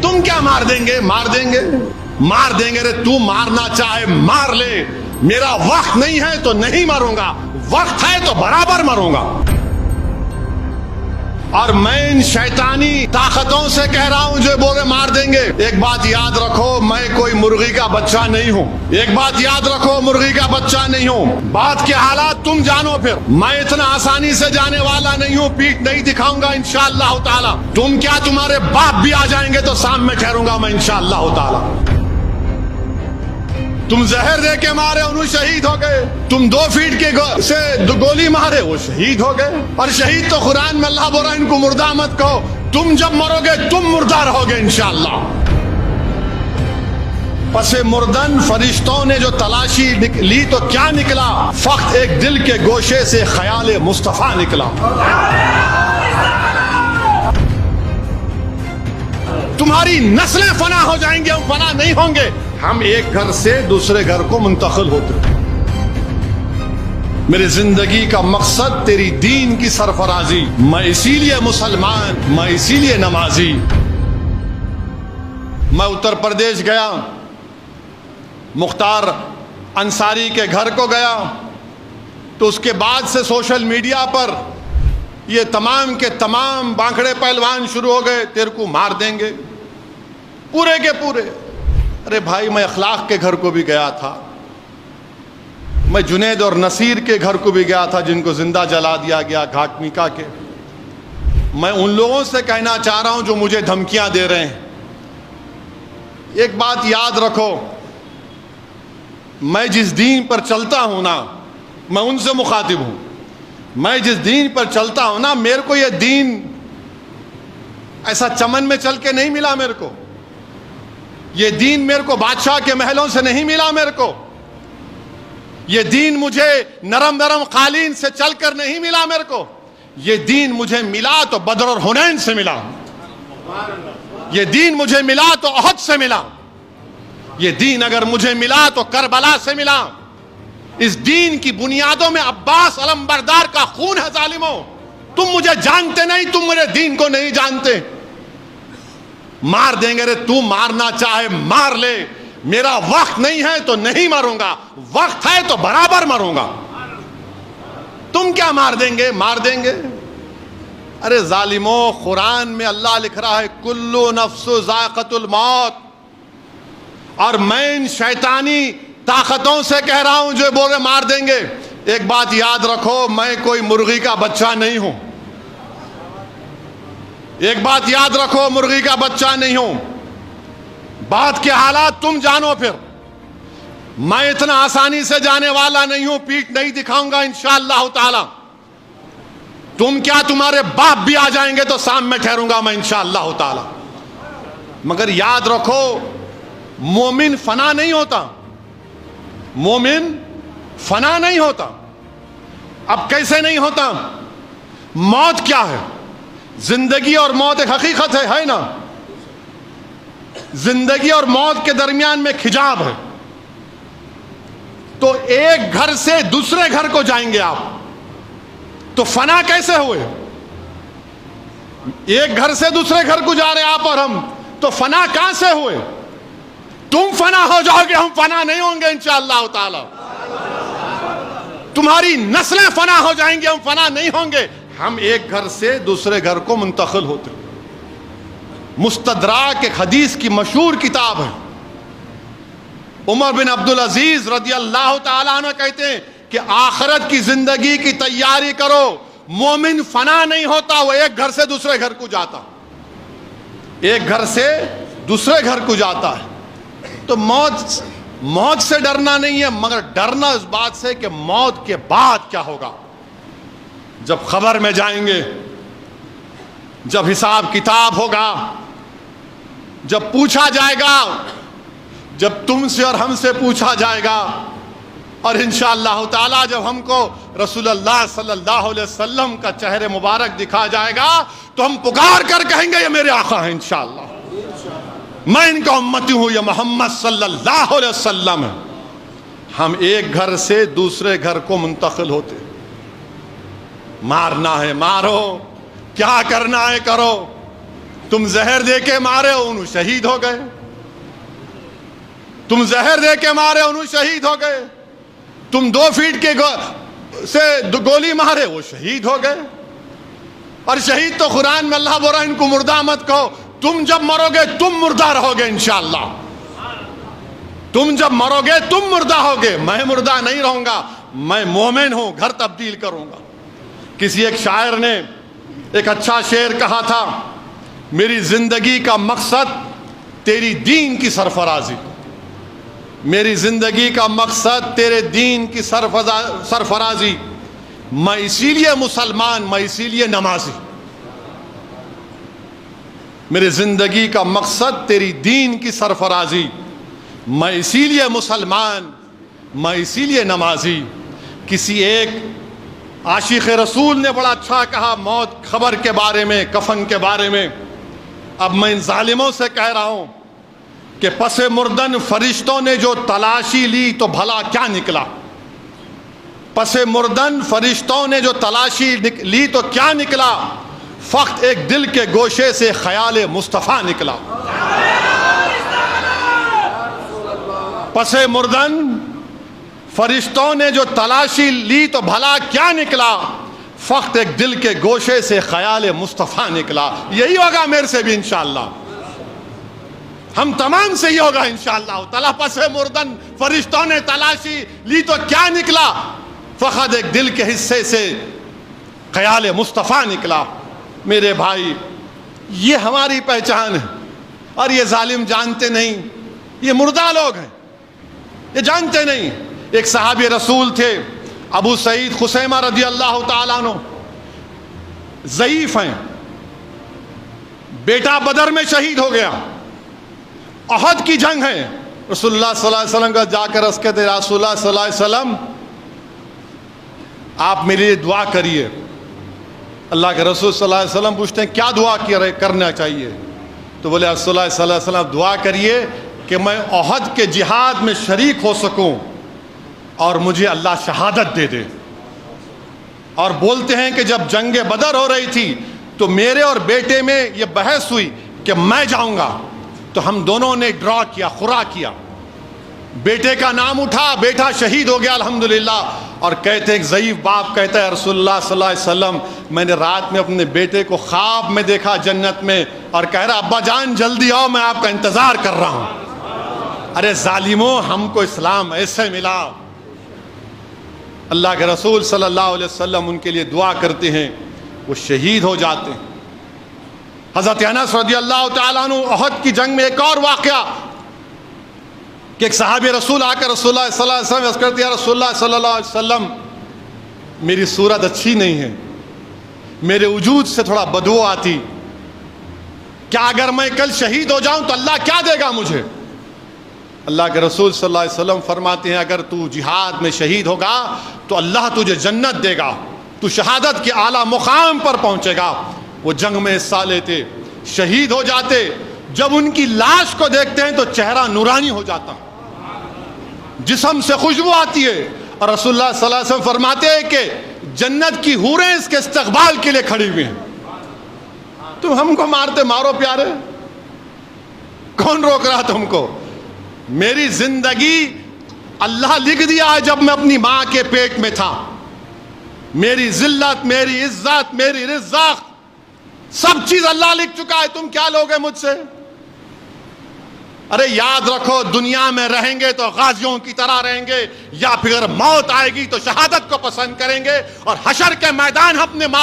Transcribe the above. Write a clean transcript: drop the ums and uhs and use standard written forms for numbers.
تم کیا مار دیں گے؟ مار دیں گے، مار دیں گے۔ ارے تو مارنا چاہے مار لے، میرا وقت نہیں ہے تو نہیں مروں گا، وقت ہے تو برابر مروں گا۔ اور میں ان شیطانی طاقتوں سے کہہ رہا ہوں جو بولے مار دیں گے، ایک بات یاد رکھو، میں کوئی مرغی کا بچہ نہیں ہوں۔ ایک بات یاد رکھو، مرغی کا بچہ نہیں ہوں۔ بات کے حالات تم جانو، پھر میں اتنا آسانی سے جانے والا نہیں ہوں، پیٹھ نہیں دکھاؤں گا انشاءاللہ تعالی۔ تم کیا، تمہارے باپ بھی آ جائیں گے تو سامنے ٹھہروں گا میں انشاءاللہ تعالی۔ تم زہر دے کے مارے انہوں شہید ہو گئے، تم 2 فیٹ کے سے گولی مارے وہ شہید ہو گئے۔ اور شہید تو قرآن میں اللہ بول رہا ہے ان کو مردہ مت کہو، تم جب مرو گے تم مردہ رہو گے انشاءاللہ۔ پس مردن فرشتوں نے جو تلاشی لی تو کیا نکلا؟ فقط ایک دل کے گوشے سے خیال مصطفیٰ نکلا۔ تمہاری نسلیں فنا ہو جائیں گے، ہم فنا نہیں ہوں گے، ہم ایک گھر سے دوسرے گھر کو منتقل ہوتے۔ میری زندگی کا مقصد تیری دین کی سرفرازی، میں اسی لیے مسلمان، میں اسی لیے نمازی۔ میں اتر پردیش گیا، مختار انصاری کے گھر کو گیا، تو اس کے بعد سے سوشل میڈیا پر یہ تمام کے تمام بانکڑے پہلوان شروع ہو گئے، تیرے کو مار دیں گے پورے کے پورے۔ ارے بھائی، میں اخلاق کے گھر کو بھی گیا تھا، میں جنید اور نصیر کے گھر کو بھی گیا تھا جن کو زندہ جلا دیا گیا گھاٹ میکا کے۔ میں ان لوگوں سے کہنا چاہ رہا ہوں جو مجھے دھمکیاں دے رہے ہیں، ایک بات یاد رکھو، میں جس دین پر چلتا ہوں نا، میں ان سے مخاطب ہوں۔ میں جس دین پر چلتا ہوں نا، میرے کو یہ دین ایسا چمن میں چل کے نہیں ملا، میرے کو یہ دین میرے کو بادشاہ کے محلوں سے نہیں ملا، میرے کو یہ دین مجھے نرم نرم قالین سے چل کر نہیں ملا، میرے کو یہ دین مجھے ملا تو بدر اور حنین سے ملا، یہ دین مجھے ملا تو احد سے ملا، یہ دین اگر مجھے ملا تو کربلا سے ملا۔ اس دین کی بنیادوں میں عباس علمبردار کا خون ہے ظالموں۔ تم مجھے جانتے نہیں، تم میرے دین کو نہیں جانتے۔ مار دیں گے، رے تو مارنا چاہے مار لے، میرا وقت نہیں ہے تو نہیں مروں گا، وقت ہے تو برابر مروں گا۔ تم کیا مار دیں گے؟ مار دیں گے۔ ارے ظالموں، قرآن میں اللہ لکھ رہا ہے کلو نفس ذائقۃ الموت، اور میں ان شیطانی طاقتوں سے کہہ رہا ہوں جو بولے مار دیں گے، ایک بات یاد رکھو، میں کوئی مرغی کا بچہ نہیں ہوں۔ ایک بات یاد رکھو، مرغی کا بچہ نہیں ہوں۔ بات کے حالات تم جانو، پھر میں اتنا آسانی سے جانے والا نہیں ہوں، پیٹھ نہیں دکھاؤں گا انشاءاللہ تعالی۔ تم کیا، تمہارے باپ بھی آ جائیں گے تو سامنے ٹھہروں گا میں انشاءاللہ تعالی۔ مگر یاد رکھو، مومن فنا نہیں ہوتا، مومن فنا نہیں ہوتا۔ اب کیسے نہیں ہوتا؟ موت کیا ہے؟ زندگی اور موت ایک حقیقت ہے نا؟ زندگی اور موت کے درمیان میں ایک حجاب ہے۔ تو ایک گھر سے دوسرے گھر کو جائیں گے آپ، تو فنا کیسے ہوئے؟ ایک گھر سے دوسرے گھر کو جا رہے آپ اور ہم، تو فنا کہاں سے ہوئے؟ تم فنا ہو جاؤ گے، ہم فنا نہیں ہوں گے انشاءاللہ تعالی۔ تمہاری نسلیں فنا ہو جائیں گے، ہم فنا نہیں ہوں گے، ہم ایک گھر سے دوسرے گھر کو منتقل ہوتے۔ مستدراک ایک حدیث کی مشہور کتاب ہے۔ عمر بن عبدالعزیز رضی اللہ تعالیٰ عنہ کہتے ہیں کہ آخرت کی زندگی کی تیاری کرو، مومن فنا نہیں ہوتا، وہ ایک گھر سے دوسرے گھر کو جاتا، ایک گھر سے دوسرے گھر کو جاتا ہے۔ تو موت سے ڈرنا نہیں ہے، مگر ڈرنا اس بات سے کہ موت کے بعد کیا ہوگا۔ جب خبر میں جائیں گے، جب حساب کتاب ہوگا، جب پوچھا جائے گا، جب تم سے اور ہم سے پوچھا جائے گا، اور انشاءاللہ تعالی جب ہم کو رسول اللہ صلی اللہ علیہ وسلم کا چہرے مبارک دکھا جائے گا، تو ہم پکار کر کہیں گے یہ میرے آقا ہیں، انشاءاللہ میں ان کا امتی ہوں، یہ محمد صلی اللہ علیہ وسلم ہے۔ ہم ایک گھر سے دوسرے گھر کو منتقل ہوتے۔ مارنا ہے مارو، کیا کرنا ہے کرو، تم زہر دے کے مارے انہوں شہید ہو گئے، تم زہر دے کے مارے انہوں شہید ہو گئے، تم 2 فیٹ کے سے گولی مارے وہ شہید ہو گئے۔ اور شہید تو قرآن میں اللہ بول رہا ہے ان کو مردہ مت کہو، تم جب مرو گے تم مردہ رہو گے انشاءاللہ، تم جب مرو گے تم مردہ ہوگے، میں مردہ نہیں رہوں گا، میں مومن ہوں، گھر تبدیل کروں گا۔ کسی ایک شاعر نے ایک اچھا شعر کہا تھا، میری زندگی کا مقصد تیری دین کی سرفرازی، میری زندگی کا مقصد تیرے دین کی سرفرازی، میں اسی لیے مسلمان، میں اسی لیے نمازی، میری زندگی کا مقصد تیری دین کی سرفرازی، میں اسی لیے مسلمان، میں اسی لیے نمازی۔ کسی ایک عاشق رسول نے بڑا اچھا کہا موت خبر کے بارے میں، کفن کے بارے میں، اب میں ان ظالموں سے کہہ رہا ہوں کہ پس مردن فرشتوں نے جو تلاشی لی تو بھلا کیا نکلا، پس مردن فرشتوں نے جو تلاشی لی تو کیا نکلا، فقط ایک دل کے گوشے سے خیال مصطفیٰ نکلا۔ پس مردن فرشتوں نے جو تلاشی لی تو بھلا کیا نکلا، فقط ایک دل کے گوشے سے خیال مصطفیٰ نکلا۔ یہی ہوگا میرے سے بھی انشاءاللہ، ہم تمام سے یہ ہوگا انشاءاللہ تعالیٰ۔ پس مردن فرشتوں نے تلاشی لی تو کیا نکلا، فقط ایک دل کے حصے سے خیال مصطفیٰ نکلا۔ میرے بھائی یہ ہماری پہچان ہے، اور یہ ظالم جانتے نہیں، یہ مردہ لوگ ہیں، یہ جانتے نہیں۔ ایک صحابی رسول تھے ابو سعید خثیمہ رضی اللہ تعالیٰ عنہ، ضعیف ہیں، بیٹا بدر میں شہید ہو گیا، احد کی جنگ ہے، رسول اللہ صلی اللہ علیہ وسلم کا جا کر عرض کہتے رسول اللہ صلی اللہ علیہ وسلم آپ میرے لیے دعا کریے۔ اللہ کے رسول صلی اللہ علیہ وسلم پوچھتے ہیں کیا دعا کرنا چاہیے؟ تو بولے رسول اللہ صلی اللہ علیہ وسلم دعا کریے کہ میں احد کے جہاد میں شریک ہو سکوں اور مجھے اللہ شہادت دے دے۔ اور بولتے ہیں کہ جب جنگ بدر ہو رہی تھی تو میرے اور بیٹے میں یہ بحث ہوئی کہ میں جاؤں گا، تو ہم دونوں نے ڈرا کیا، خورا کیا، بیٹے کا نام اٹھا، بیٹا شہید ہو گیا الحمدللہ۔ اور کہتے ایک ضعیف باپ کہتا ہے رسول اللہ صلی اللہ علیہ وسلم میں نے رات میں اپنے بیٹے کو خواب میں دیکھا جنت میں، اور کہہ رہا ابا جان جلدی آؤ میں آپ کا انتظار کر رہا ہوں۔ ارے ظالموں، ہم کو اسلام ایسے ملا۔ اللہ کے رسول صلی اللہ علیہ وسلم ان کے لیے دعا کرتے ہیں، وہ شہید ہو جاتے ہیں۔ حضرت انس رضی اللہ تعالیٰ عنہ احد کی جنگ میں ایک اور واقعہ کہ ایک صحابی رسول آ کر رسول اللہ صلی اللہ علیہ وسلم عرض کرتے ہیں یا رسول اللہ صلی اللہ علیہ وسلم میری صورت اچھی نہیں ہے، میرے وجود سے تھوڑا بدبو آتی، کیا اگر میں کل شہید ہو جاؤں تو اللہ کیا دے گا مجھے؟ اللہ کے رسول صلی اللہ علیہ وسلم فرماتے ہیں اگر تو جہاد میں شہید ہوگا تو اللہ تجھے جنت دے گا، تو شہادت کے اعلیٰ مقام پر پہنچے گا۔ وہ جنگ میں حصہ لیتے، شہید ہو جاتے، جب ان کی لاش کو دیکھتے ہیں تو چہرہ نورانی ہو جاتا، جسم سے خوشبو آتی ہے، اور رسول اللہ صلی اللہ علیہ وسلم فرماتے ہیں کہ جنت کی حوریں اس کے استقبال کے لیے کھڑی ہوئی ہیں۔ تم ہم کو مارتے مارو پیارے، کون روک رہا تم کو؟ میری زندگی اللہ لکھ دیا ہے جب میں اپنی ماں کے پیٹ میں تھا، میری ذلت، میری عزت، میری رزق، سب چیز اللہ لکھ چکا ہے، تم کیا لوگے مجھ سے؟ ارے یاد رکھو دنیا میں رہیں گے تو غازیوں کی طرح رہیں گے، یا پھر موت آئے گی تو شہادت کو پسند کریں گے، اور حشر کے میدان اپنے ماں